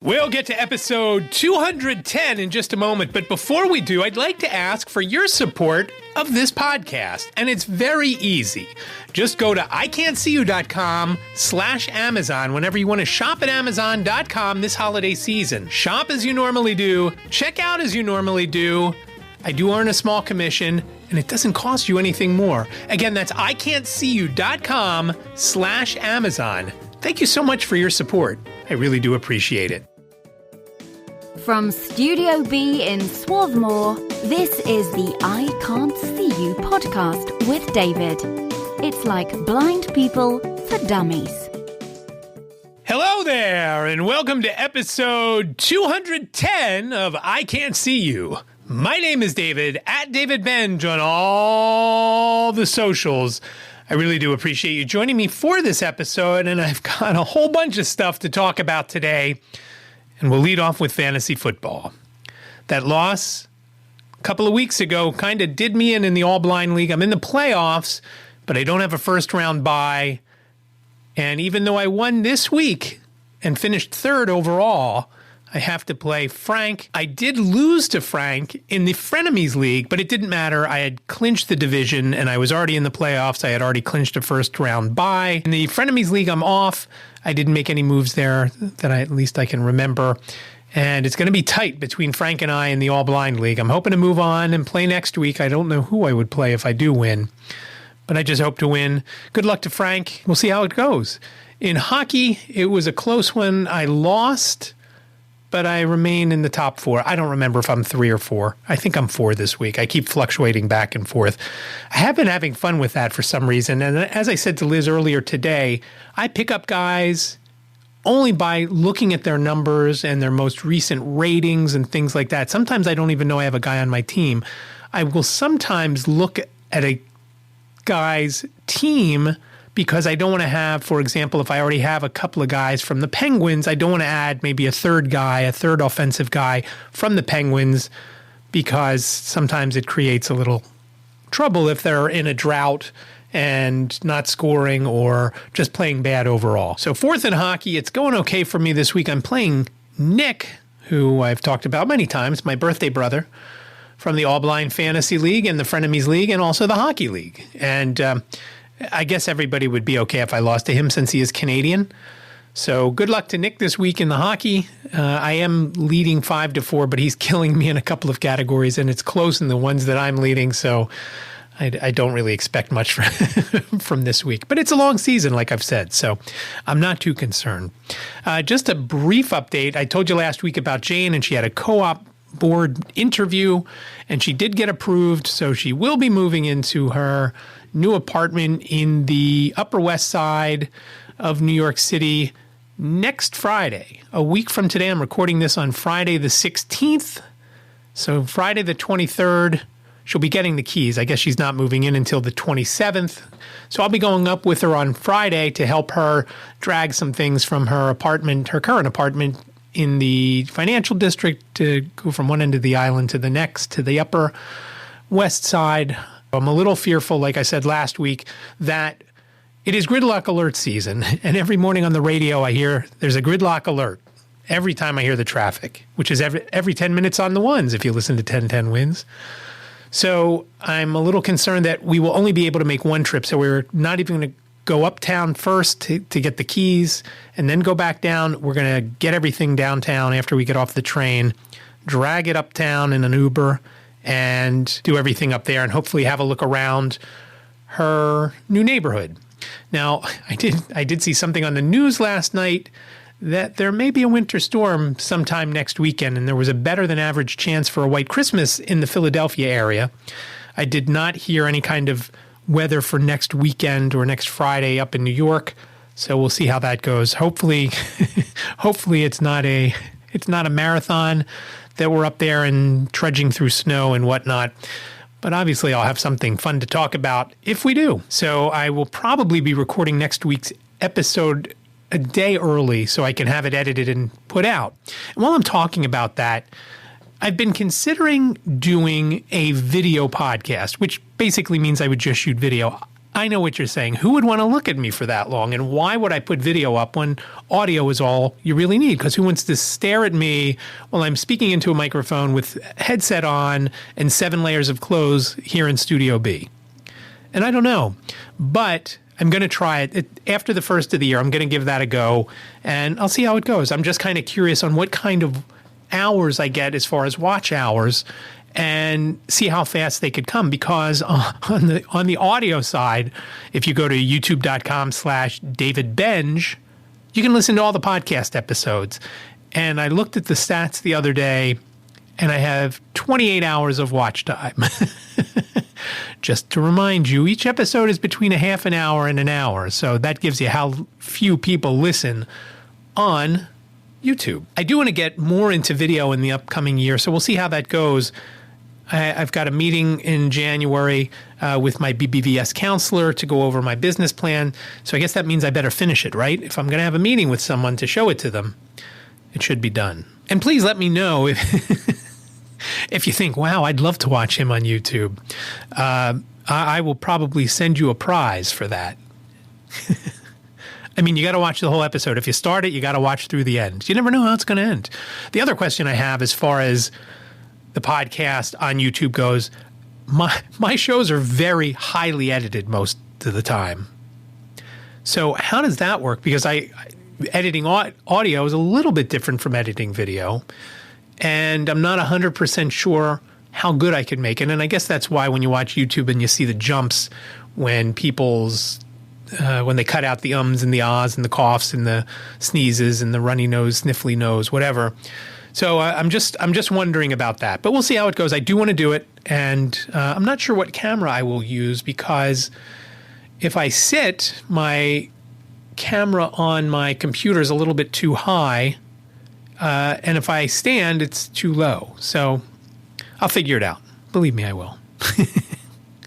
We'll get to episode 210 in just a moment, but before we do, I'd like to ask for your support of this podcast, and it's very easy. Just go to iCantCU.com/Amazon whenever you want to shop at Amazon.com this holiday season. Shop as you normally do, check out as you normally do. I do earn a small commission, and it doesn't cost you anything more. Again, that's iCantCU.com/Amazon. Thank you so much for your support. I really do appreciate it. From Studio B in Swarthmore, this is the I Can't See You podcast with David. It's like blind people for dummies. Hello there, and welcome to episode 210 of I Can't See You. My name is David, at David Benj on all the socials. I really do appreciate you joining me for this episode, and I've got a whole bunch of stuff to talk about today, and we'll lead off with fantasy football. That loss a couple of weeks ago kind of did me in the all-blind league. I'm in the playoffs, but I don't have a first-round bye, and even though I won this week and finished third overall, I have to play Frank. I did lose to Frank in the Frenemies League, but it didn't matter. I had clinched the division, and I was already in the playoffs. I had already clinched a first-round bye. In the Frenemies League, I'm off. I didn't make any moves there that at least I can remember. And it's going to be tight between Frank and I in the All-Blind League. I'm hoping to move on and play next week. I don't know who I would play if I do win, but I just hope to win. Good luck to Frank. We'll see how it goes. In hockey, it was a close one. I lost, but I remain in the top four. I don't remember if I'm 3 or 4. I think I'm 4 this week. I keep fluctuating back and forth. I have been having fun with that for some reason. And as I said to Liz earlier today, I pick up guys only by looking at their numbers and their most recent ratings and things like that. Sometimes I don't even know I have a guy on my team. I will sometimes look at a guy's team because I don't want to have, for example, if I already have a couple of guys from the Penguins, I don't want to add maybe a third guy, a third offensive guy from the Penguins, because sometimes it creates a little trouble if they're in a drought and not scoring or just playing bad overall. So fourth in hockey, it's going okay for me this week. I'm playing Nick, who I've talked about many times, my birthday brother, from the All Blind Fantasy League and the Frenemies League and also the Hockey League. And I guess everybody would be okay if I lost to him since he is Canadian. So good luck to Nick this week in the hockey. I am leading 5-4, but he's killing me in a couple of categories, and it's close in the ones that I'm leading. So I don't really expect much from this week. But it's a long season, like I've said, so I'm not too concerned. Just a brief update. I told you last week about Jane, and she had a co-op board interview, and she did get approved. So she will be moving into her new apartment in the Upper West Side of New York City next Friday. A week from today, I'm recording this on Friday the 16th. So Friday the 23rd, she'll be getting the keys. I guess she's not moving in until the 27th. So I'll be going up with her on Friday to help her drag some things from her apartment, her current apartment in the financial district, to go from one end of the island to the next, to the Upper West Side. I'm a little fearful, like I said last week, that it is gridlock alert season. And every morning on the radio, I hear there's a gridlock alert every time I hear the traffic, which is every 10 minutes on the ones if you listen to 1010 Wins. So I'm a little concerned that we will only be able to make one trip. So we're not even going to go uptown first to get the keys and then go back down. We're going to get everything downtown after we get off the train, drag it uptown in an Uber, and do everything up there and hopefully have a look around her new neighborhood. Now, I did see something on the news last night that there may be a winter storm sometime next weekend, and there was a better than average chance for a white Christmas in the Philadelphia area. I did not hear any kind of weather for next weekend or next Friday up in New York, so we'll see how that goes. Hopefully it's not a marathon that we're up there and trudging through snow and whatnot. But obviously I'll have something fun to talk about if we do. So I will probably be recording next week's episode a day early so I can have it edited and put out. And while I'm talking about that, I've been considering doing a video podcast, which basically means I would just shoot video. I know what you're saying. Who would want to look at me for that long? And why would I put video up when audio is all you really need? Because who wants to stare at me while I'm speaking into a microphone with headset on and 7 layers of clothes here in Studio B? And I don't know, but I'm going to try it. After the first of the year. I'm going to give that a go, and I'll see how it goes. I'm just kind of curious on what kind of hours I get as far as watch hours, and see how fast they could come. Because on the audio side, if you go to youtube.com/DavidBenge, you can listen to all the podcast episodes. And I looked at the stats the other day, and I have 28 hours of watch time. Just to remind you, each episode is between a half an hour and an hour. So that gives you how few people listen on YouTube. I do want to get more into video in the upcoming year, so we'll see how that goes. I've got a meeting in January with my BBVS counselor to go over my business plan. So I guess that means I better finish it, right? If I'm going to have a meeting with someone to show it to them, it should be done. And please let me know if you think, wow, I'd love to watch him on YouTube. I will probably send you a prize for that. I mean, you got to watch the whole episode. If you start it, you got to watch through the end. You never know how it's going to end. The other question I have as far as the podcast on YouTube goes, my shows are very highly edited most of the time. So how does that work? Because editing audio is a little bit different from editing video. And I'm not 100% sure how good I could make it. And I guess that's why when you watch YouTube and you see the jumps when when they cut out the ums and the ahs and the coughs and the sneezes and the runny nose, sniffly nose, whatever. So I'm just wondering about that. But we'll see how it goes. I do want to do it. And I'm not sure what camera I will use, because if I sit, my camera on my computer is a little bit too high. And if I stand, it's too low. So I'll figure it out. Believe me, I will.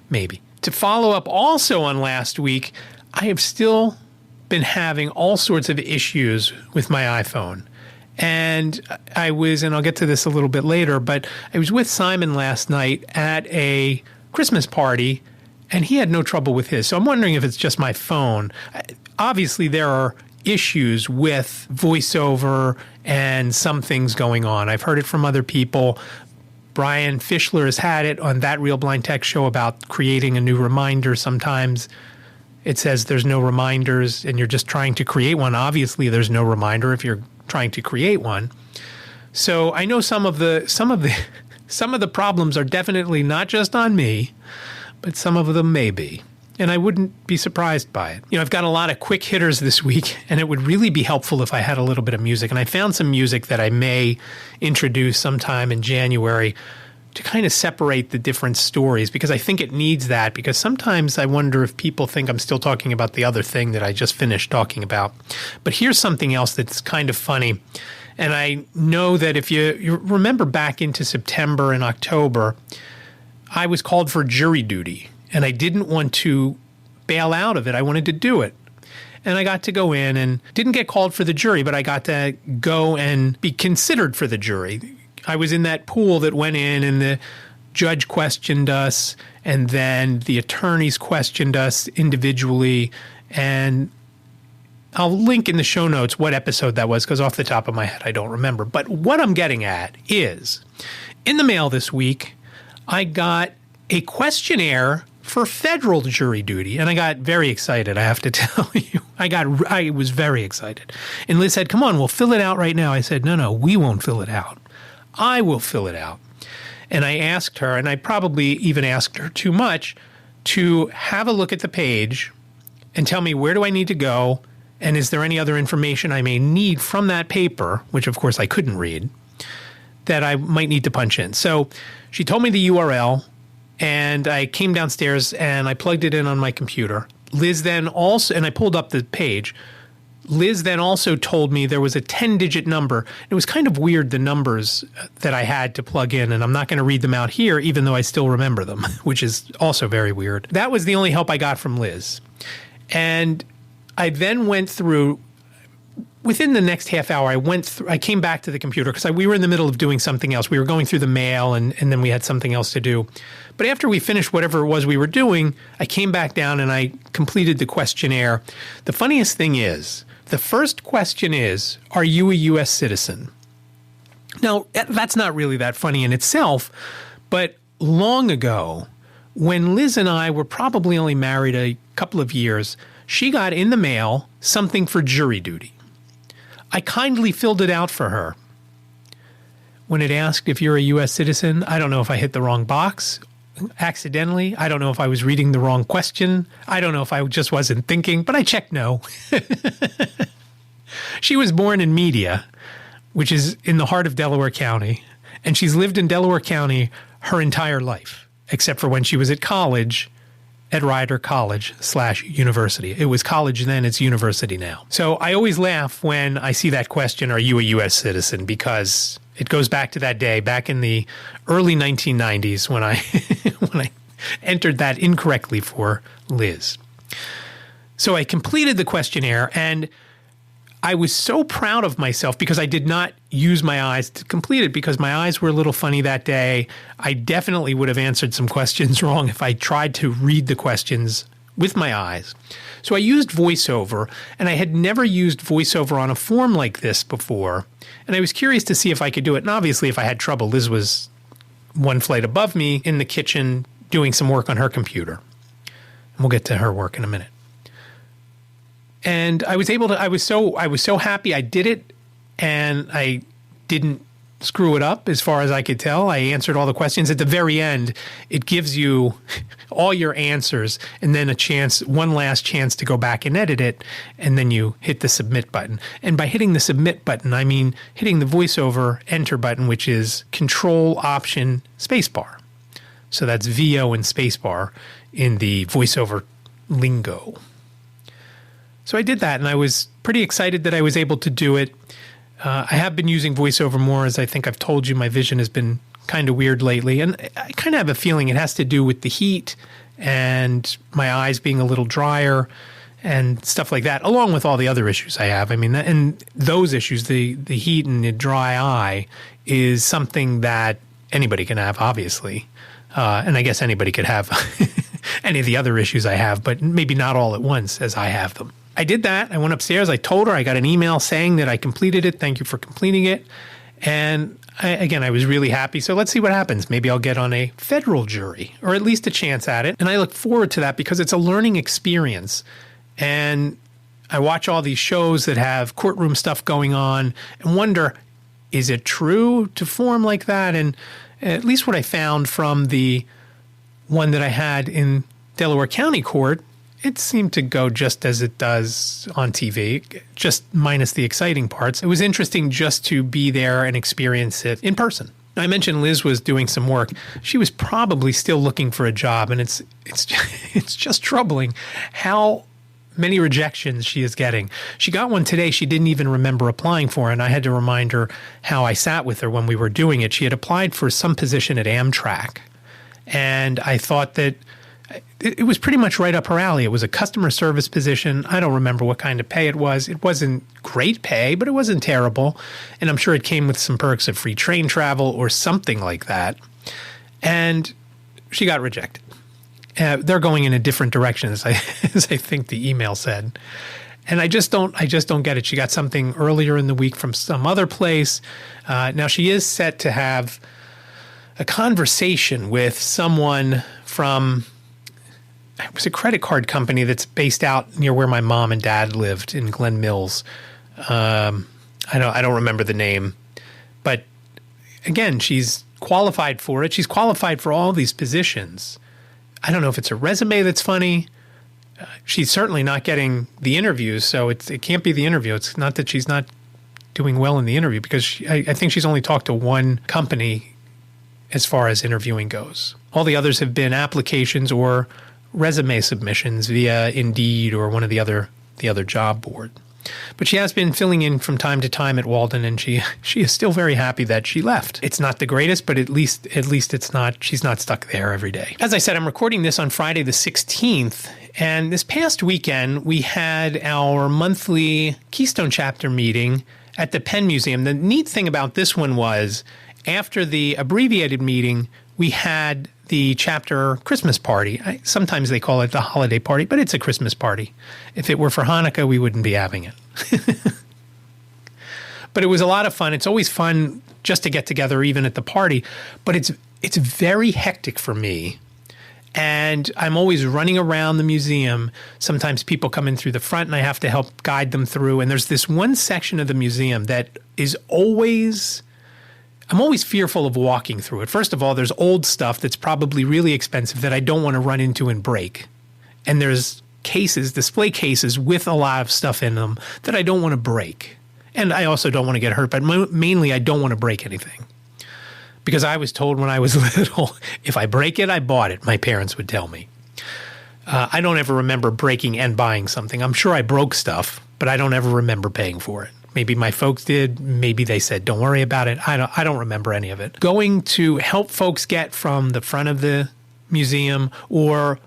Maybe. To follow up also on last week, I have still been having all sorts of issues with my iPhone. And and I'll get to this a little bit later, but I was with Simon last night at a Christmas party, and he had no trouble with his. So I'm wondering if it's just my phone. Obviously, there are issues with voiceover and some things going on. I've heard it from other people. Brian Fischler has had it on That Real Blind Tech show about creating a new reminder. Sometimes it says there's no reminders and you're just trying to create one. Obviously, there's no reminder if you're trying to create one. So I know some of the problems are definitely not just on me, but some of them may be. And I wouldn't be surprised by it. You know, I've got a lot of quick hitters this week, and it would really be helpful if I had a little bit of music. And I found some music that I may introduce sometime in January to kind of separate the different stories, because I think it needs that. Because sometimes I wonder if people think I'm still talking about the other thing that I just finished talking about. But here's something else that's kind of funny. And I know that if you remember back into September and October, I was called for jury duty. And I didn't want to bail out of it. I wanted to do it. And I got to go in and didn't get called for the jury, but I got to go and be considered for the jury. I was in that pool that went in, and the judge questioned us, and then the attorneys questioned us individually. And I'll link in the show notes what episode that was, because off the top of my head, I don't remember. But what I'm getting at is, in the mail this week, I got a questionnaire for federal jury duty. And I got very excited, I have to tell you. I was very excited. And Liz said, come on, we'll fill it out right now. I said, no, we won't fill it out. I will fill it out. And I asked her, and I probably even asked her too much, to have a look at the page and tell me, where do I need to go? And is there any other information I may need from that paper, which of course I couldn't read, that I might need to punch in? So she told me the URL. And I came downstairs and I plugged it in on my computer. Liz then also, and I pulled up the page. Liz then also told me there was a 10-digit number. It was kind of weird, the numbers that I had to plug in, and I'm not going to read them out here, even though I still remember them, which is also very weird. That was the only help I got from Liz. And I then went through within the next half hour, I came back to the computer because we were in the middle of doing something else. We were going through the mail and then we had something else to do. But after we finished whatever it was we were doing, I came back down and I completed the questionnaire. The funniest thing is, the first question is, are you a U.S. citizen? Now, that's not really that funny in itself, but long ago, when Liz and I were probably only married a couple of years, she got in the mail something for jury duty. I kindly filled it out for her. When it asked if you're a U.S. citizen, I don't know if I hit the wrong box accidentally. I don't know if I was reading the wrong question. I don't know if I just wasn't thinking, but I checked no. She was born in Media, which is in the heart of Delaware County, and she's lived in Delaware County her entire life, except for when she was at college at Rider College/University. It was college then, it's university now. So I always laugh when I see that question, are you a U.S. citizen? Because it goes back to that day, back in the early 1990s when I when I entered that incorrectly for Liz. So I completed the questionnaire, and I was so proud of myself because I did not use my eyes to complete it because my eyes were a little funny that day. I definitely would have answered some questions wrong if I tried to read the questions with my eyes. So I used VoiceOver, and I had never used VoiceOver on a form like this before. And I was curious to see if I could do it. And obviously, if I had trouble, Liz was one flight above me in the kitchen doing some work on her computer. And we'll get to her work in a minute. And I was so happy I did it, and I didn't screw it up as far as I could tell. I answered all the questions. At the very end, it gives you all your answers and then one last chance to go back and edit it, and then you hit the submit button. And by hitting the submit button, I mean hitting the VoiceOver enter button, which is Control Option Spacebar. So that's VO and spacebar in the VoiceOver lingo. So I did that, and I was pretty excited that I was able to do it. I have been using VoiceOver more, as I think I've told you. My vision has been kind of weird lately, and I kind of have a feeling it has to do with the heat and my eyes being a little drier and stuff like that, along with all the other issues I have. I mean, and those issues, the heat and the dry eye, is something that anybody can have, obviously. And I guess anybody could have any of the other issues I have, but maybe not all at once as I have them. I did that. I went upstairs. I told her. I got an email saying that I completed it. Thank you for completing it. And I was really happy. So let's see what happens. Maybe I'll get on a federal jury, or at least a chance at it. And I look forward to that because it's a learning experience. And I watch all these shows that have courtroom stuff going on and wonder, is it true to form like that? And at least what I found from the one that I had in Delaware County Court, it seemed to go just as it does on TV, just minus the exciting parts. It was interesting just to be there and experience it in person. I mentioned Liz was doing some work. She was probably still looking for a job, and it's just troubling how many rejections she is getting. She got one today she didn't even remember applying for, and I had to remind her how I sat with her when we were doing it. She had applied for some position at Amtrak, and I thought that it was pretty much right up her alley. It was a customer service position. I don't remember what kind of pay it was. It wasn't great pay, but it wasn't terrible. And I'm sure it came with some perks of free train travel or something like that. And she got rejected. They're going in a different direction, as I think the email said. And I just don't get it. She got something earlier in the week from some other place. Now she is set to have a conversation with someone from, it was a credit card company that's based out near where my mom and dad lived in Glen Mills. I don't remember the name, but again, she's qualified for it. She's qualified for all these positions. I don't know if it's a resume that's funny. She's certainly not getting the interviews, so it can't be the interview. It's not that she's not doing well in the interview, because I think she's only talked to one company as far as interviewing goes. All the others have been applications or resume submissions via Indeed or one of the other job board. But she has been filling in from time to time at Walden, and she is still very happy that she left. It's not the greatest, but at least it's not, she's not stuck there every day. As I said, I'm recording this on Friday the 16th, And this past weekend, we had our monthly Keystone Chapter meeting at the Penn Museum. The neat thing about this one was, after the abbreviated meeting, we had the chapter Christmas party. Sometimes they call it the holiday party, but it's a Christmas party. If it were for Hanukkah, we wouldn't be having it. But it was a lot of fun. It's always fun just to get together, even at the party. But it's very hectic for me. And I'm always running around the museum. Sometimes people come in through the front and I have to help guide them through. And there's this one section of the museum that is I'm always fearful of walking through it. First of all, there's old stuff that's probably really expensive that I don't want to run into and break. And there's display cases with a lot of stuff in them that I don't want to break. And I also don't want to get hurt, but mainly I don't want to break anything. Because I was told when I was little, if I break it, I bought it, my parents would tell me. I don't ever remember breaking and buying something. I'm sure I broke stuff, but I don't ever remember paying for it. Maybe my folks did. Maybe they said, don't worry about it. I don't remember any of it. Going to help folks get from the front of the museum, or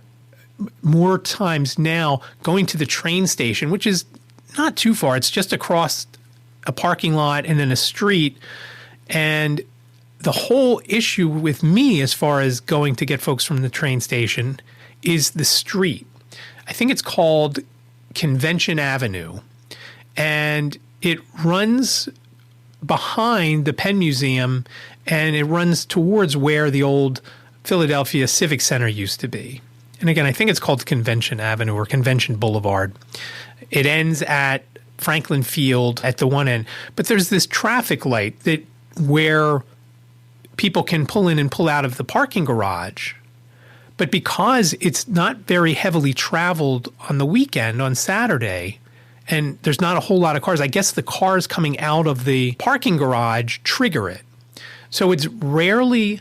more times now, going to the train station, which is not too far. It's just across a parking lot and then a street. And the whole issue with me as far as going to get folks from the train station is the street. I think it's called Convention Avenue. And it runs behind the Penn Museum and it runs towards where the old Philadelphia Civic Center used to be. And again, I think it's called Convention Avenue or Convention Boulevard. It ends at Franklin Field at the one end. But there's this traffic light where people can pull in and pull out of the parking garage. But because it's not very heavily traveled on the weekend, on Saturday, and there's not a whole lot of cars, I guess the cars coming out of the parking garage trigger it. So it's rarely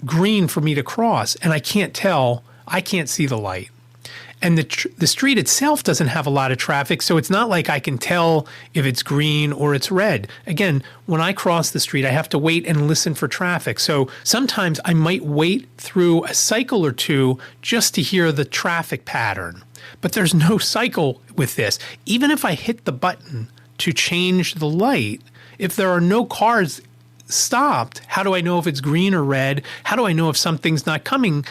green for me to cross, and I can't see the light. And the street itself doesn't have a lot of traffic, so it's not like I can tell if it's green or it's red. Again, when I cross the street, I have to wait and listen for traffic. So sometimes I might wait through a cycle or two just to hear the traffic pattern. But there's no cycle with this. Even if I hit the button to change the light, if there are no cars stopped, how do I know if it's green or red? How do I know if something's not coming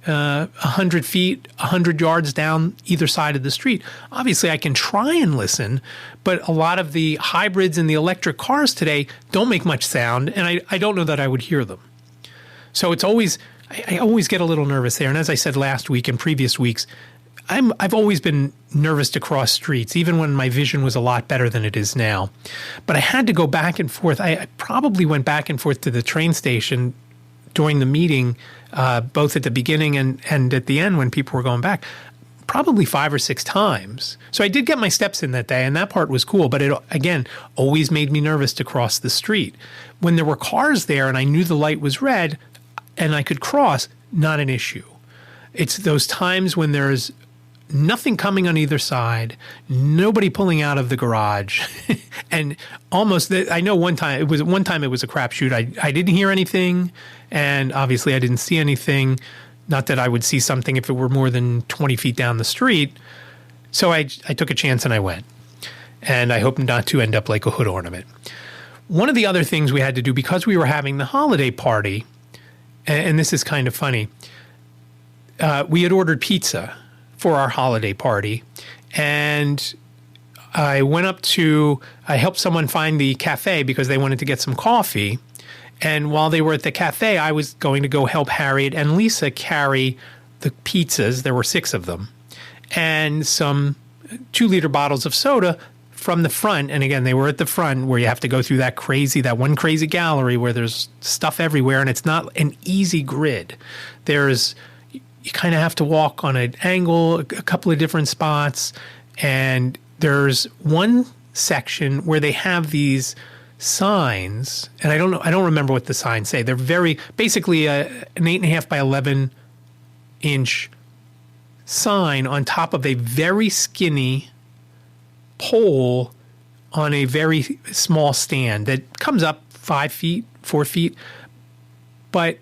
100 feet, 100 yards down either side of the street? Obviously, I can try and listen, but a lot of the hybrids and the electric cars today don't make much sound, and I don't know that I would hear them. So I always get a little nervous there. And as I said last week and previous weeks, I've always been nervous to cross streets, even when my vision was a lot better than it is now. But I had to go back and forth. I probably went back and forth to the train station during the meeting, both at the beginning and at the end when people were going back, probably 5 or 6 times. So I did get my steps in that day, and that part was cool. But it, again, always made me nervous to cross the street. When there were cars there and I knew the light was red and I could cross, not an issue. It's those times when there's nothing coming on either side, nobody pulling out of the garage, and I know one time it was a crapshoot. I didn't hear anything, and obviously I didn't see anything. Not that I would see something if it were more than 20 feet down the street. So I took a chance and I went, and I hope not to end up like a hood ornament. One of the other things we had to do, because we were having the holiday party, and this is kind of funny, we had ordered pizza for our holiday party, and I helped someone find the cafe because they wanted to get some coffee. And while they were at the cafe, I was going to go help Harriet and Lisa carry the pizzas. There were 6 of them, and some 2-liter bottles of soda from the front. And again, they were at the front where you have to go through that one crazy gallery where there's stuff everywhere, and it's not an easy grid. You kind of have to walk on an angle, a couple of different spots, and there's one section where they have these signs, and I don't remember what the signs say. They're basically an 8.5 by 11 inch sign on top of a very skinny pole on a very small stand that comes up 5 feet, 4 feet, but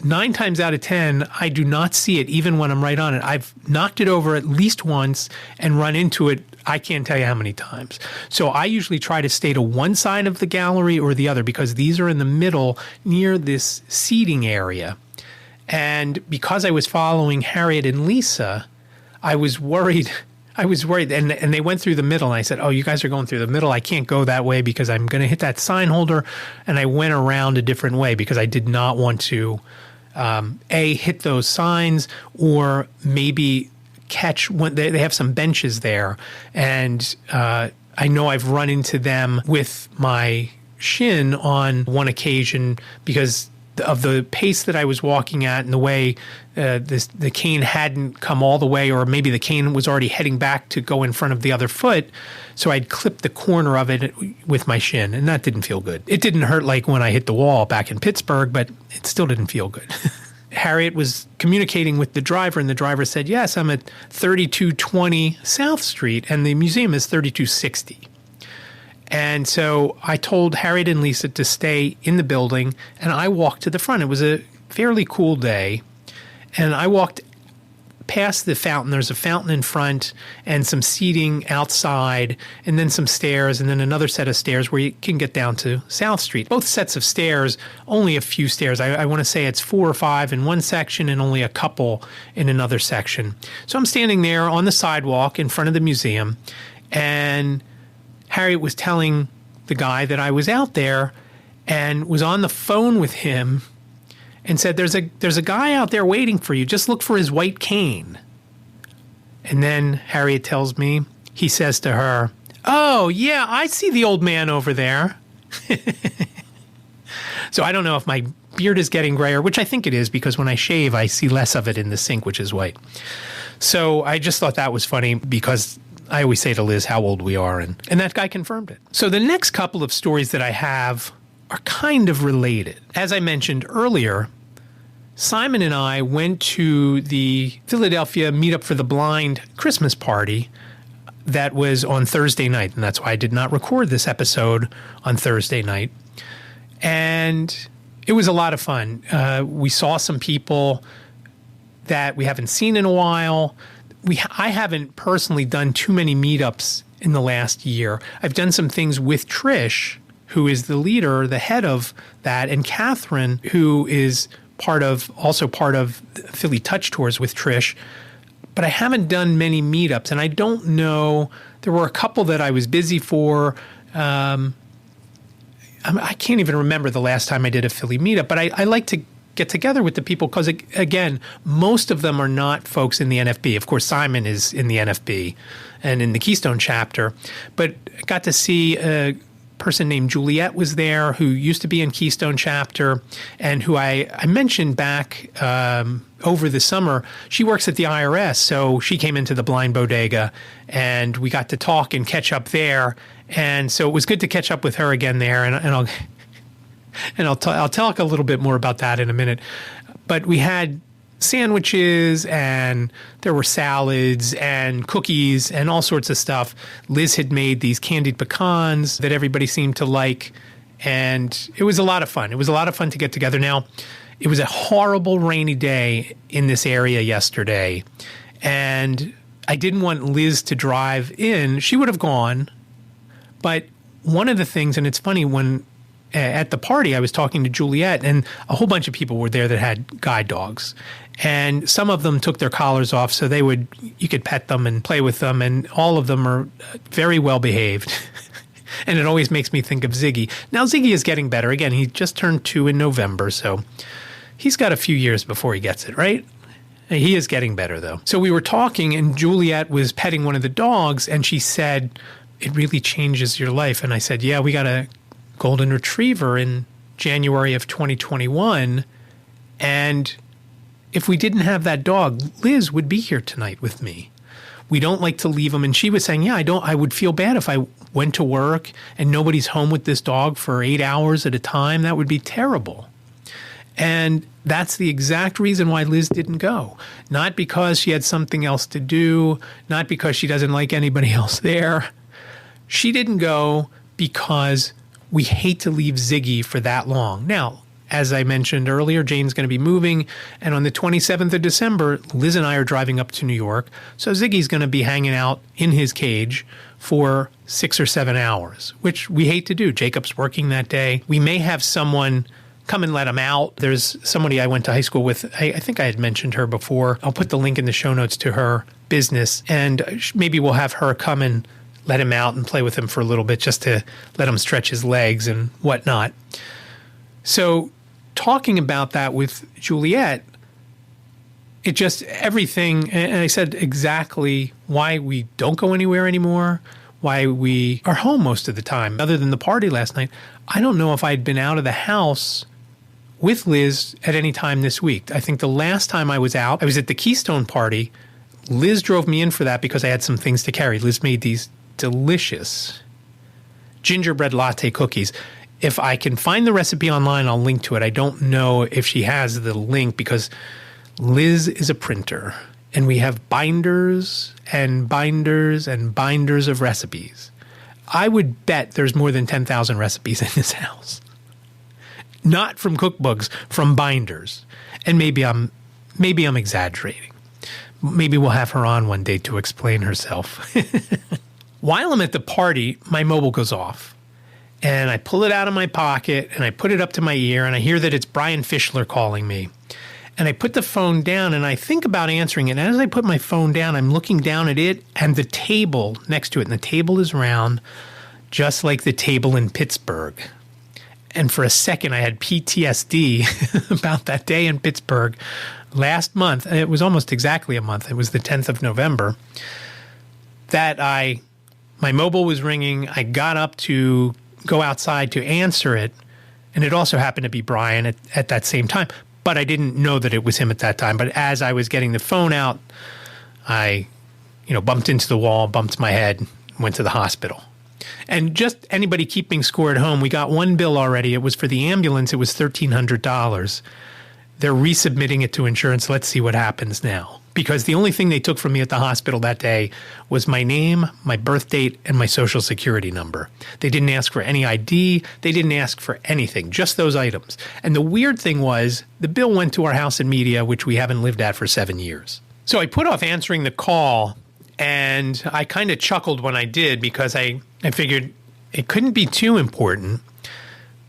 9 times out of 10, I do not see it even when I'm right on it. I've knocked it over at least once and run into it. I can't tell you how many times. So I usually try to stay to one side of the gallery or the other because these are in the middle near this seating area. And because I was following Harriet and Lisa, I was worried. And they went through the middle, and I said, oh, you guys are going through the middle. I can't go that way because I'm going to hit that sign holder. And I went around a different way because I did not want to, hit those signs or maybe catch when they have some benches there. And I know I've run into them with my shin on one occasion because of the pace that I was walking at and the way the cane hadn't come all the way, or maybe the cane was already heading back to go in front of the other foot. So I'd clipped the corner of it with my shin, and that didn't feel good. It didn't hurt like when I hit the wall back in Pittsburgh, but it still didn't feel good. Harriet was communicating with the driver, and the driver said, yes, I'm at 3220 South Street, and the museum is 3260. And so I told Harriet and Lisa to stay in the building, and I walked to the front. It was a fairly cool day, and I walked past the fountain. There's a fountain in front and some seating outside, and then some stairs, and then another set of stairs where you can get down to South Street. Both sets of stairs, only a few stairs. I want to say it's 4 or 5 in one section and only a couple in another section. So I'm standing there on the sidewalk in front of the museum, and Harriet was telling the guy that I was out there and was on the phone with him and said, there's a guy out there waiting for you. Just look for his white cane. And then Harriet tells me, he says to her, oh, yeah, I see the old man over there. So I don't know if my beard is getting grayer, which I think it is because when I shave, I see less of it in the sink, which is white. So I just thought that was funny because I always say to Liz how old we are, and that guy confirmed it. So the next couple of stories that I have are kind of related. As I mentioned earlier, Simon and I went to the Philadelphia Meetup for the Blind Christmas party that was on Thursday night, and that's why I did not record this episode on Thursday night. And it was a lot of fun. We saw some people that we haven't seen in a while. I haven't personally done too many meetups in the last year. I've done some things with Trish, who is the leader, the head of that, and Catherine, who is also part of Philly Touch Tours with Trish. But I haven't done many meetups, and I don't know. There were a couple that I was busy for. I can't even remember the last time I did a Philly meetup, but I like to get together with the people because, again, most of them are not folks in the NFB. Of course, Simon is in the NFB and in the Keystone chapter, but I got to see a person named Juliet was there who used to be in Keystone chapter and who I mentioned back over the summer. She works at the IRS, so she came into the Blind Bodega and we got to talk and catch up there. And so it was good to catch up with her again there, and I'll talk a little bit more about that in a minute. But we had sandwiches and there were salads and cookies and all sorts of stuff. Liz had made these candied pecans that everybody seemed to like. And it was a lot of fun. It was a lot of fun to get together. Now, it was a horrible rainy day in this area yesterday. And I didn't want Liz to drive in. She would have gone. But one of the things, and it's funny, when at the party, I was talking to Juliet, and a whole bunch of people were there that had guide dogs. And some of them took their collars off, so you could pet them and play with them, and all of them are very well behaved. And it always makes me think of Ziggy. Now, Ziggy is getting better. Again, he just turned 2 in November, so he's got a few years before he gets it, right? He is getting better, though. So we were talking, and Juliet was petting one of the dogs, and she said, it really changes your life. And I said, yeah, we got a golden retriever in January of 2021. And if we didn't have that dog, Liz would be here tonight with me. We don't like to leave him. And she was saying, yeah, I would feel bad if I went to work and nobody's home with this dog for 8 hours at a time. That would be terrible. And that's the exact reason why Liz didn't go. Not because she had something else to do, not because she doesn't like anybody else there. She didn't go because we hate to leave Ziggy for that long. Now, as I mentioned earlier, Jane's going to be moving. And on the 27th of December, Liz and I are driving up to New York. So Ziggy's going to be hanging out in his cage for 6 or 7 hours, which we hate to do. Jacob's working that day. We may have someone come and let him out. There's somebody I went to high school with. I think I had mentioned her before. I'll put the link in the show notes to her business, and maybe we'll have her come and let him out and play with him for a little bit just to let him stretch his legs and whatnot. So talking about that with Juliet, it just everything, and I said exactly why we don't go anywhere anymore, why we are home most of the time. Other than the party last night, I don't know if I'd been out of the house with Liz at any time this week. I think the last time I was out, I was at the Keystone party. Liz drove me in for that because I had some things to carry. Liz made these delicious gingerbread latte cookies. If I can find the recipe online, I'll link to it. I don't know if she has the link because Liz is a printer and we have binders and binders and binders of recipes. I would bet there's more than 10,000 recipes in this house. Not from cookbooks, from binders. And maybe I'm exaggerating. Maybe we'll have her on one day to explain herself. While I'm at the party, my mobile goes off. And I pull it out of my pocket and I put it up to my ear and I hear that it's Brian Fischler calling me. And I put the phone down and I think about answering it. And as I put my phone down, I'm looking down at it and the table next to it. And the table is round, just like the table in Pittsburgh. And for a second, I had PTSD about that day in Pittsburgh last month. It was almost exactly a month. It was the 10th of November that my mobile was ringing. I got up to go outside to answer it. And it also happened to be Brian at that same time. But I didn't know that it was him at that time. But as I was getting the phone out, I, bumped into the wall, bumped my head, went to the hospital. And just anybody keeping score at home, we got one bill already. It was for the ambulance. It was $1,300. They're resubmitting it to insurance. Let's see what happens now. Because the only thing they took from me at the hospital that day was my name, my birth date, and my social security number. They didn't ask for any ID. They didn't ask for anything, just those items. And the weird thing was the bill went to our house in Media, which we haven't lived at for 7 years. So I put off answering the call, and I kind of chuckled when I did because I figured it couldn't be too important,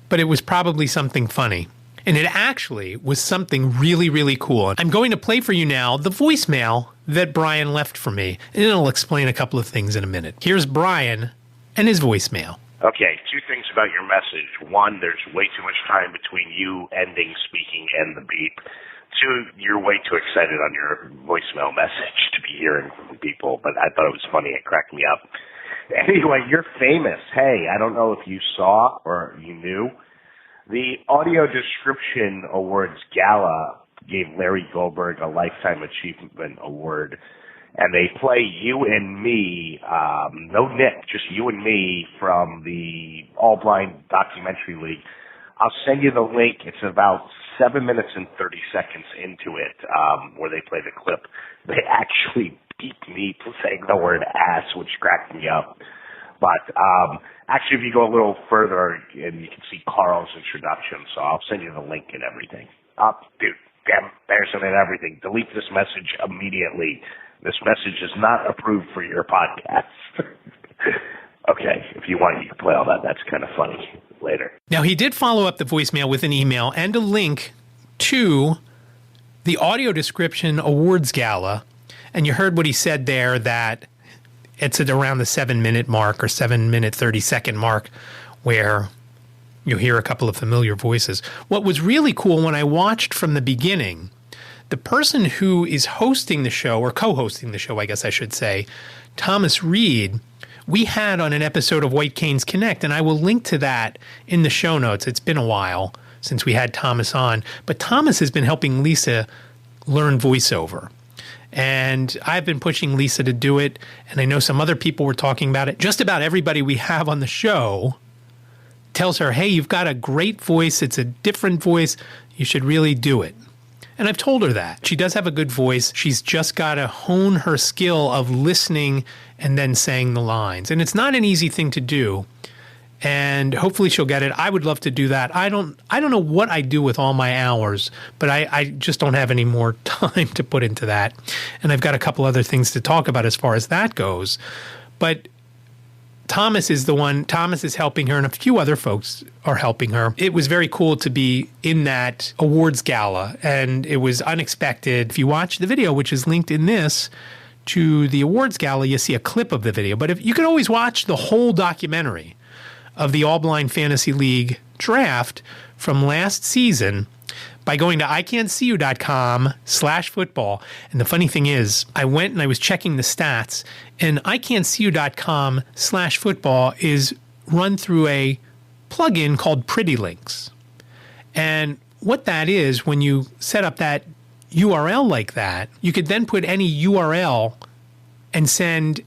but it was probably something funny. And it actually was something really, really cool. I'm going to play for you now the voicemail that Brian left for me, and it'll explain a couple of things in a minute. Here's Brian and his voicemail. Okay, 2 things about your message. 1, there's way too much time between you ending speaking and the beep. 2, you're way too excited on your voicemail message to be hearing from people, but I thought it was funny. It cracked me up. Anyway, you're famous. Hey, I don't know if you saw or you knew. The Audio Description Awards Gala gave Larry Goldberg a Lifetime Achievement Award, and they play you and me, no Nick, just you and me from the All Blind Documentary League. I'll send you the link. It's about 7 minutes and 30 seconds into it, where they play the clip. They actually beat me for saying the word ass, which cracked me up. But actually, if you go a little further, and you can see Carl's introduction, so I'll send you the link and everything. Dude, damn embarrassing and everything. Delete this message immediately. This message is not approved for your podcast. Okay, if you want, you can play all that. That's kind of funny later. Now, he did follow up the voicemail with an email and a link to the Audio Description Awards Gala, and you heard what he said there, that it's at around the 7-minute mark or 7-minute 30-second mark where you hear a couple of familiar voices. What was really cool when I watched from the beginning, the person who is hosting the show, or co-hosting the show, I guess I should say, Thomas Reed, we had on an episode of White Canes Connect, and I will link to that in the show notes. It's been a while since we had Thomas on, but Thomas has been helping Lisa learn voiceover. And I've been pushing Lisa to do it, and I know some other people were talking about it. Just about everybody we have on the show tells her, hey, you've got a great voice. It's a different voice. You should really do it. And I've told her that. She does have a good voice. She's just got to hone her skill of listening and then saying the lines. And it's not an easy thing to do. and hopefully she'll get it. I would love to do that. I don't know what I do with all my hours, but I just don't have any more time to put into that. And I've got a couple other things to talk about as far as that goes. But Thomas is helping her, and a few other folks are helping her. It was very cool to be in that awards gala, and it was unexpected. If you watch the video, which is linked in this, to the awards gala, you see a clip of the video. But if you can always watch the whole documentary of the All Blind Fantasy League draft from last season by going to iCantCU.com/football. And the funny thing is, I went and I was checking the stats, and iCantCU.com/football is run through a plugin called Pretty Links. And what that is, when you set up that URL like that, you could then put any URL and send,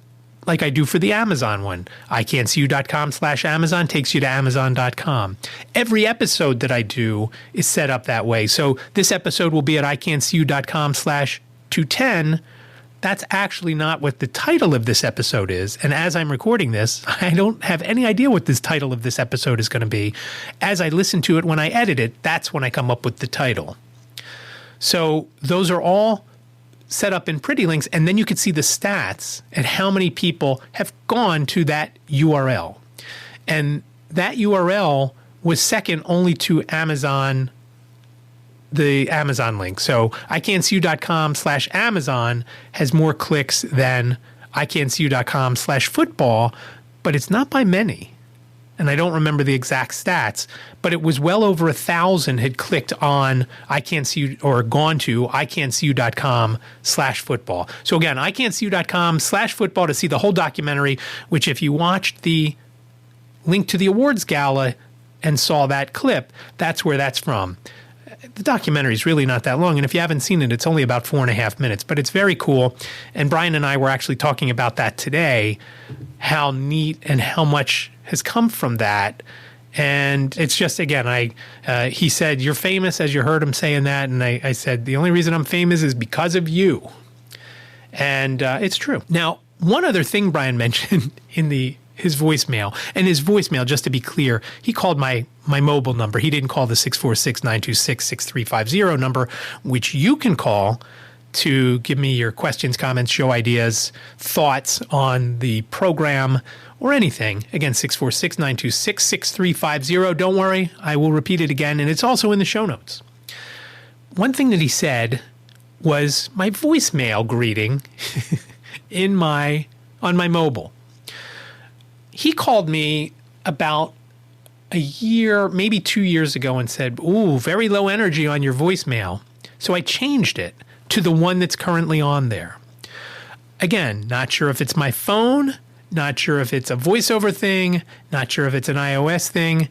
like I do for the Amazon one. iCantCU.com/Amazon takes you to Amazon.com. Every episode that I do is set up that way. So this episode will be at iCantCU.com/210. That's actually not what the title of this episode is. And as I'm recording this, I don't have any idea what this title of this episode is going to be. As I listen to it when I edit it, that's when I come up with the title. So those are all set up in Pretty Links, and then you can see the stats and how many people have gone to that URL. And that URL was second only to Amazon, the Amazon link. So iCantCU.com/Amazon has more clicks than iCantCU.com/football, but it's not by many. And I don't remember the exact stats, but it was well over 1,000 had clicked on iCantCU or gone to iCantCU.com/football. So again, iCantCU.com/football to see the whole documentary, which if you watched the link to the awards gala and saw that clip, that's where that's from. The documentary is really not that long, and if you haven't seen it, it's only about 4.5 minutes, but it's very cool. And Brian and I were actually talking about that today, how neat and how much has come from that. And it's just, again, he said, "You're famous," as you heard him saying that, and I said, "The only reason I'm famous is because of you." And it's true. Now, one other thing Brian mentioned in his voicemail, and his voicemail, just to be clear, he called my mobile number. He didn't call the 646-926-6350 number, which you can call to give me your questions, comments, show ideas, thoughts on the program, or anything. Again, 646-926-6350. Don't worry, I will repeat it again, and it's also in the show notes. One thing that he said was my voicemail greeting on my mobile. He called me about a year, maybe 2 years ago, and said, "Ooh, very low energy on your voicemail." So I changed it to the one that's currently on there. Again, not sure if it's my phone, not sure if it's a voiceover thing, not sure if it's an iOS thing.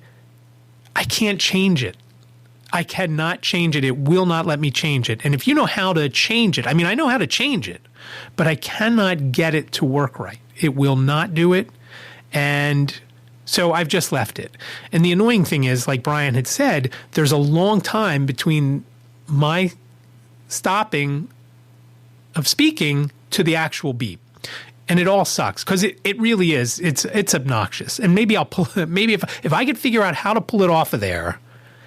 I can't change it. I cannot change it. It will not let me change it. And if you know how to change it, I mean, I know how to change it, but I cannot get it to work right. It will not do it. And so I've just left it. And the annoying thing is, like Brian had said, there's a long time between my stopping of speaking to the actual beep. And it all sucks because it really is. It's obnoxious. And maybe if I could figure out how to pull it off of there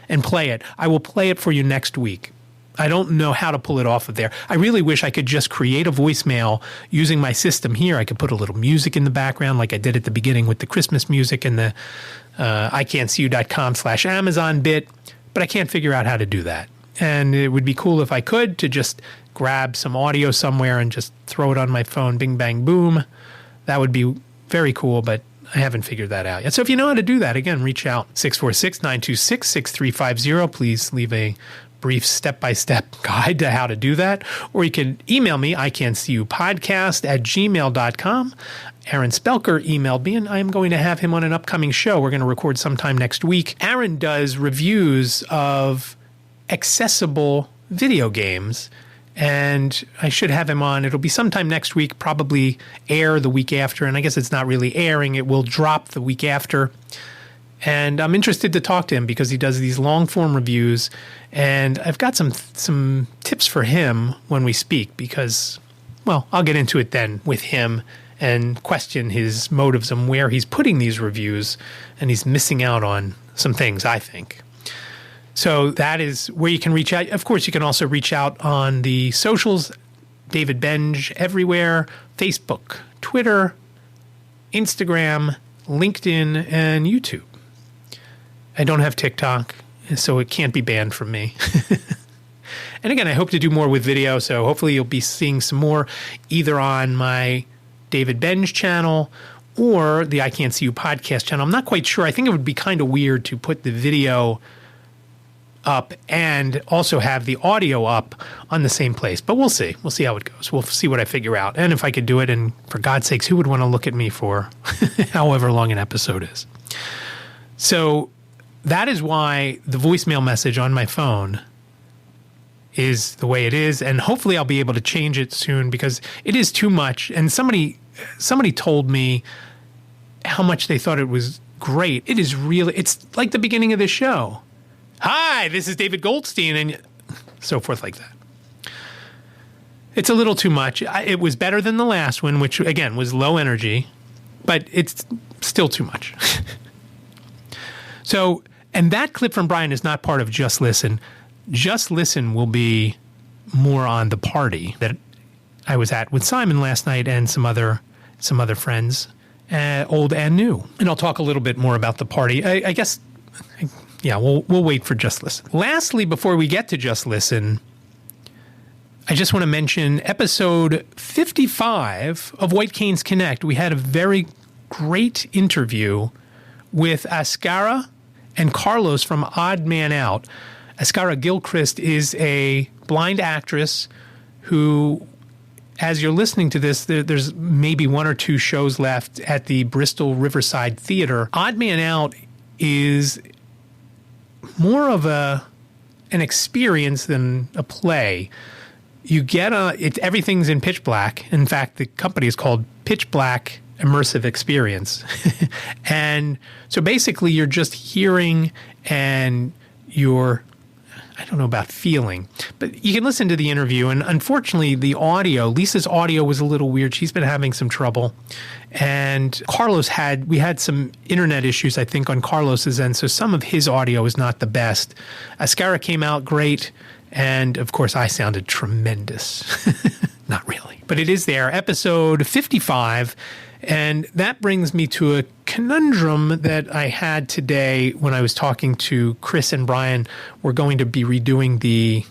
and play it, I will play it for you next week. I don't know how to pull it off of there. I really wish I could just create a voicemail using my system here. I could put a little music in the background like I did at the beginning with the Christmas music and the iCantCU.com/Amazon bit, but I can't figure out how to do that. And it would be cool if I could to just grab some audio somewhere and just throw it on my phone, bing, bang, boom. That would be very cool, but I haven't figured that out yet. So if you know how to do that, again, reach out. 646-926-6350. Please leave a brief step-by-step guide to how to do that. Or you can email me, iCantCUpodcast@gmail.com. Aaron Spelker emailed me, and I'm going to have him on an upcoming show. We're going to record sometime next week. Aaron does reviews of accessible video games, and I should have him on. It'll be sometime next week, probably air the week after, and I guess it's not really airing. It will drop the week after. And I'm interested to talk to him because he does these long-form reviews, and I've got some tips for him when we speak because, well, I'll get into it then with him and question his motives and where he's putting these reviews, and he's missing out on some things, I think. So that is where you can reach out. Of course, you can also reach out on the socials, David Benj everywhere, Facebook, Twitter, Instagram, LinkedIn, and YouTube. I don't have TikTok, so it can't be banned from me. And again, I hope to do more with video, so hopefully you'll be seeing some more either on my David Benj channel or the iCantCU podcast channel. I'm not quite sure. I think it would be kind of weird to put the video up and also have the audio up on the same place. But we'll see. We'll see how it goes. We'll see what I figure out. And if I could do it, and for God's sakes, who would want to look at me for however long an episode is? So that is why the voicemail message on my phone is the way it is. And hopefully I'll be able to change it soon because it is too much. And somebody told me how much they thought it was great. It is really, it's like the beginning of the show. Hi, this is David Goldstein, and so forth like that. It's a little too much. It was better than the last one, which, again, was low energy, but it's still too much. So, and that clip from Brian is not part of Just Listen. Just Listen will be more on the party that I was at with Simon last night and some other friends, old and new. And I'll talk a little bit more about the party. I guess... Yeah, we'll wait for Just Listen. Lastly, before we get to Just Listen, I just want to mention episode 55 of White Canes Connect. We had a very great interview with Aszkara and Carlos from Odd Man Out. Aszkara Gilchrist is a blind actress who, as you're listening to this, there's maybe one or two shows left at the Bristol Riverside Theater. Odd Man Out is more of an experience than a play. You get everything's in pitch black. In fact, the company is called Pitch Black Immersive Experience. And so basically you're just hearing and you're, I don't know about feeling, but you can listen to the interview. And unfortunately, the audio, Lisa's audio was a little weird. She's been having some trouble. And we had some internet issues, I think, on Carlos's end. So some of his audio is not the best. Aszkara came out great. And of course, I sounded tremendous. Not really, but it is there. Episode 55. And that brings me to a conundrum that I had today when I was talking to Chris and Brian. We're going to be redoing the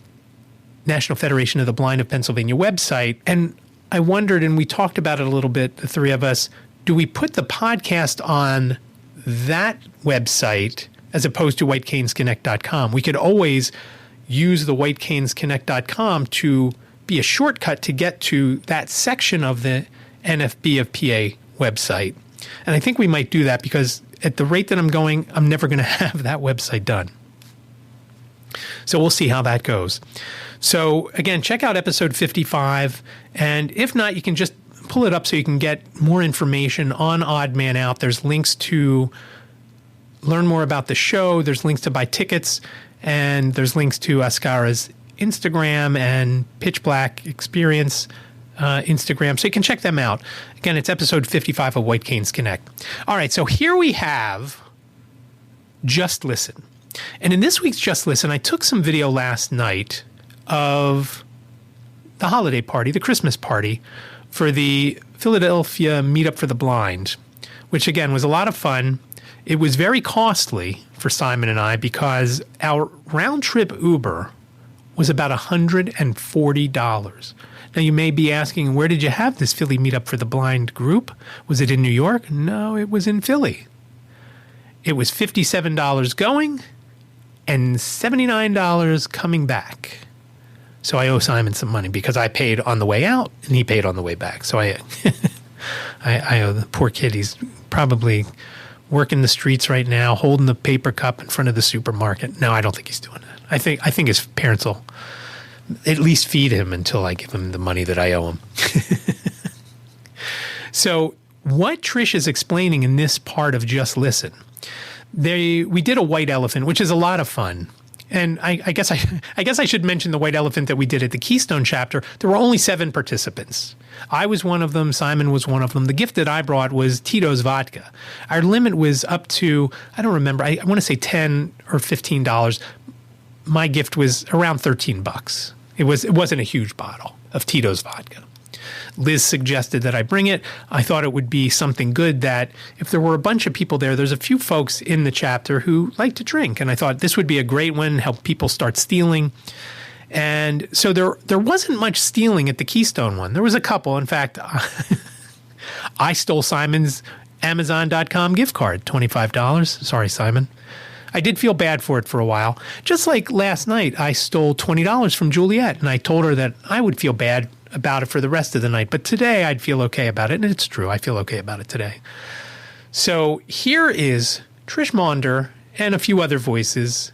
National Federation of the Blind of Pennsylvania website. And I wondered, and we talked about it a little bit, the three of us, do we put the podcast on that website as opposed to whitecanesconnect.com? We could always use the whitecanesconnect.com to be a shortcut to get to that section of the NFB of PA website. And I think we might do that because at the rate that I'm going, I'm never going to have that website done. So we'll see how that goes. So again, check out episode 55. And if not, you can just pull it up so you can get more information on Odd Man Out. There's links to learn more about the show. There's links to buy tickets. And there's links to Aszkara's Instagram and Pitch Black Experience Instagram. So you can check them out. Again, it's episode 55 of White Canes Connect. All right, so here we have Just Listen. And in this week's Just Listen, I took some video last night of the holiday party, the Christmas party, for the Philadelphia Meetup for the Blind, which, again, was a lot of fun. It was very costly for Simon and I because our round-trip Uber was about $140. Now, you may be asking, where did you have this Philly Meetup for the Blind group? Was it in New York? No, it was in Philly. It was $57 going and $79 coming back. So I owe Simon some money because I paid on the way out and he paid on the way back. So I owe the poor kid. He's probably working the streets right now, holding the paper cup in front of the supermarket. No, I don't think he's doing that. I think his parents will at least feed him until I give him the money that I owe him. So what Trish is explaining in this part of Just Listen, we did a white elephant, which is a lot of fun. And I guess I should mention the white elephant that we did at the Keystone chapter. There were only 7 participants. I was one of them. Simon was one of them. The gift that I brought was Tito's vodka. Our limit was up to, I don't remember, I want to say $10 or $15. My gift was around $13. It wasn't a huge bottle of Tito's vodka. Liz suggested that I bring it. I thought it would be something good that if there were a bunch of people there's a few folks in the chapter who like to drink. And I thought this would be a great one, help people start stealing. And so there wasn't much stealing at the Keystone one. There was a couple. In fact, I stole Simon's Amazon.com gift card, $25. Sorry, Simon. I did feel bad for it for a while. Just like last night, I stole $20 from Juliet, and I told her that I would feel bad about it for the rest of the night. But today, I'd feel okay about it, and it's true. I feel okay about it today. So here is Trish Maunder and a few other voices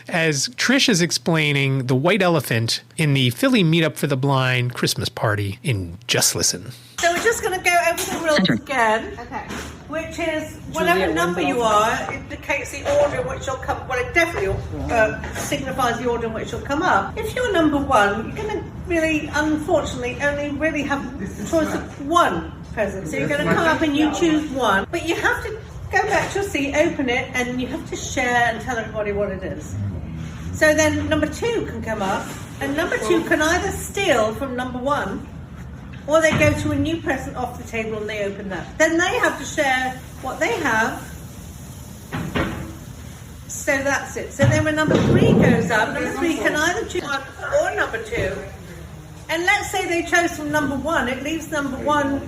as Trish is explaining the white elephant in the Philly Meetup for the Blind Christmas party in Just Listen. So we're just going to go over the rules again. Okay. Which is, whatever number you are, indicates the order in which you'll come. Well, it definitely signifies the order in which you'll come up. If you're number 1, you're going to really, unfortunately, only really have the choice of 1 present. So you're going to come up and you choose 1. But you have to go back to your seat, open it, and you have to share and tell everybody what it is. So then number 2 can come up, and number 2 can either steal from number 1, or they go to a new present off the table and they open that. Then they have to share what they have. So that's it. So then when number 3 goes up, number 3 can either choose 1 or number 2. And let's say they chose from number 1, it leaves number 1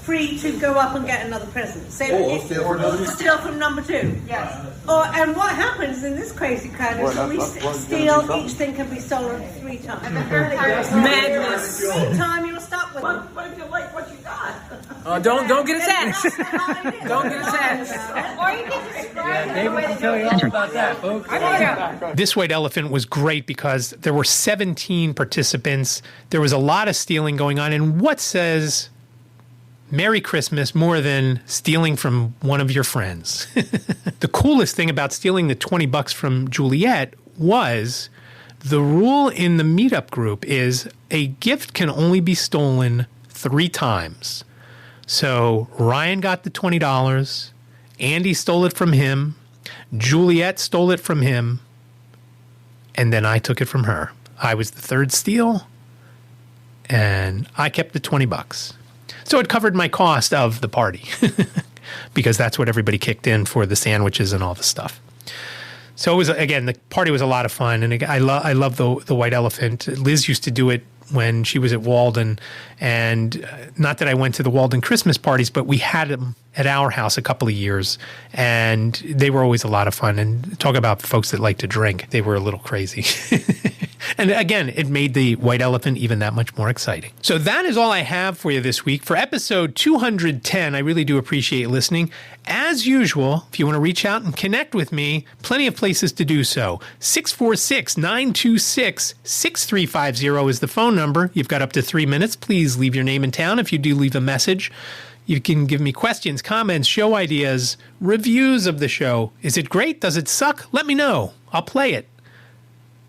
free to go up and get another present. So steal from number 2. Yes. And what happens in this crazy crowd is we steal, each thing can be stolen 3 times. Madness. 3 times you're stuck with it. What if you like what you got? Oh, don't get attached. Don't get attached. Or you can describe David can tell you all about that, folks. This white elephant was great because there were 17 participants. There was a lot of stealing going on. And what says Merry Christmas more than stealing from one of your friends? The coolest thing about stealing the $20 from Juliet was the rule in the meetup group is a gift can only be stolen 3 times. So Ryan got the $20, Andy stole it from him, Juliet stole it from him, and then I took it from her. I was the 3rd steal, and I kept the $20. So it covered my cost of the party because that's what everybody kicked in for the sandwiches and all the stuff. So it was, again, the party was a lot of fun. And I love the white elephant. Liz used to do it when she was at Walden. And not that I went to the Walden Christmas parties, but we had them at our house a couple of years. And they were always a lot of fun. And talk about folks that like to drink. They were a little crazy. And again, it made the white elephant even that much more exciting. So that is all I have for you this week. For episode 210, I really do appreciate listening. As usual, if you want to reach out and connect with me, plenty of places to do so. 646-926-6350 is the phone number. You've got up to 3 minutes. Please leave your name and town if you do leave a message. You can give me questions, comments, show ideas, reviews of the show. Is it great? Does it suck? Let me know. I'll play it.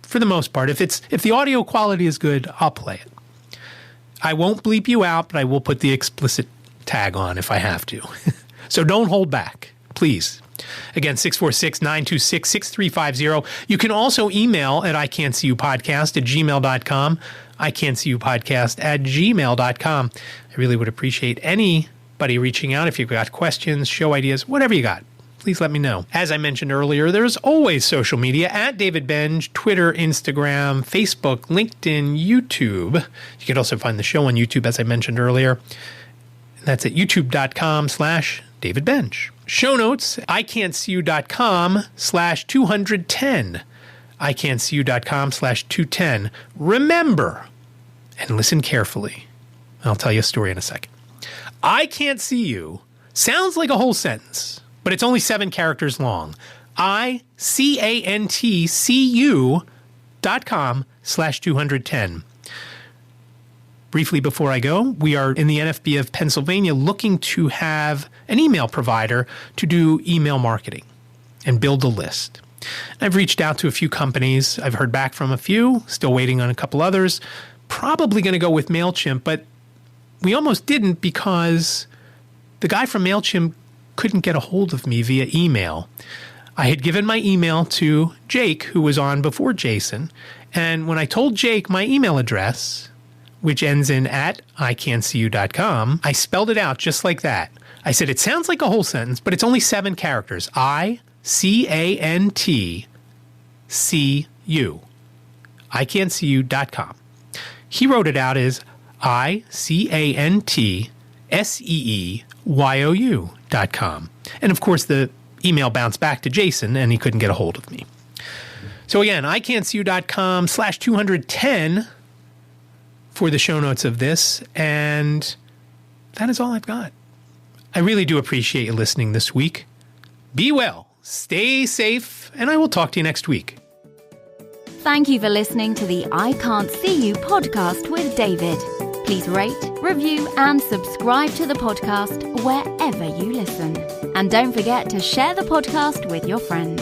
For the most part, if the audio quality is good, I'll play it. I won't bleep you out, but I will put the explicit tag on if I have to. So don't hold back, please. Again, 646-926-6350. You can also email at iCantCUpodcast@gmail.com, iCantCUpodcast@gmail.com. I really would appreciate anybody reaching out if you've got questions, show ideas, whatever you got. Please let me know. As I mentioned earlier, there's always social media at David Benj, Twitter, Instagram, Facebook, LinkedIn, YouTube. You can also find the show on YouTube, as I mentioned earlier. That's at youtube.com/David Benj. Show notes, iCantCU.com/210. iCantCU.com/210. Remember, and listen carefully. I'll tell you a story in a second. I can't see you sounds like a whole sentence, but it's only 7 characters long. iCantCU.com/210. Briefly before I go, we are in the NFB of Pennsylvania looking to have an email provider to do email marketing and build a list. I've reached out to a few companies. I've heard back from a few, still waiting on a couple others. Probably going to go with MailChimp, but we almost didn't because the guy from MailChimp couldn't get a hold of me via email. I had given my email to Jake, who was on before Jason, and when I told Jake my email address, which ends in @iCantCU.com, I spelled it out just like that. I said, it sounds like a whole sentence, but it's only 7 characters. ICANTCU. iCantCU.com. He wrote it out as ICANTSEEYOU.com. And of course, the email bounced back to Jason, and he couldn't get a hold of me. So again, iCantCU.com/210 for the show notes of this, and that is all I've got. I really do appreciate you listening this week. Be well, stay safe, and I will talk to you next week. Thank you for listening to the I Can't See You podcast with David. Please rate, review, and subscribe to the podcast wherever you listen. And don't forget to share the podcast with your friends.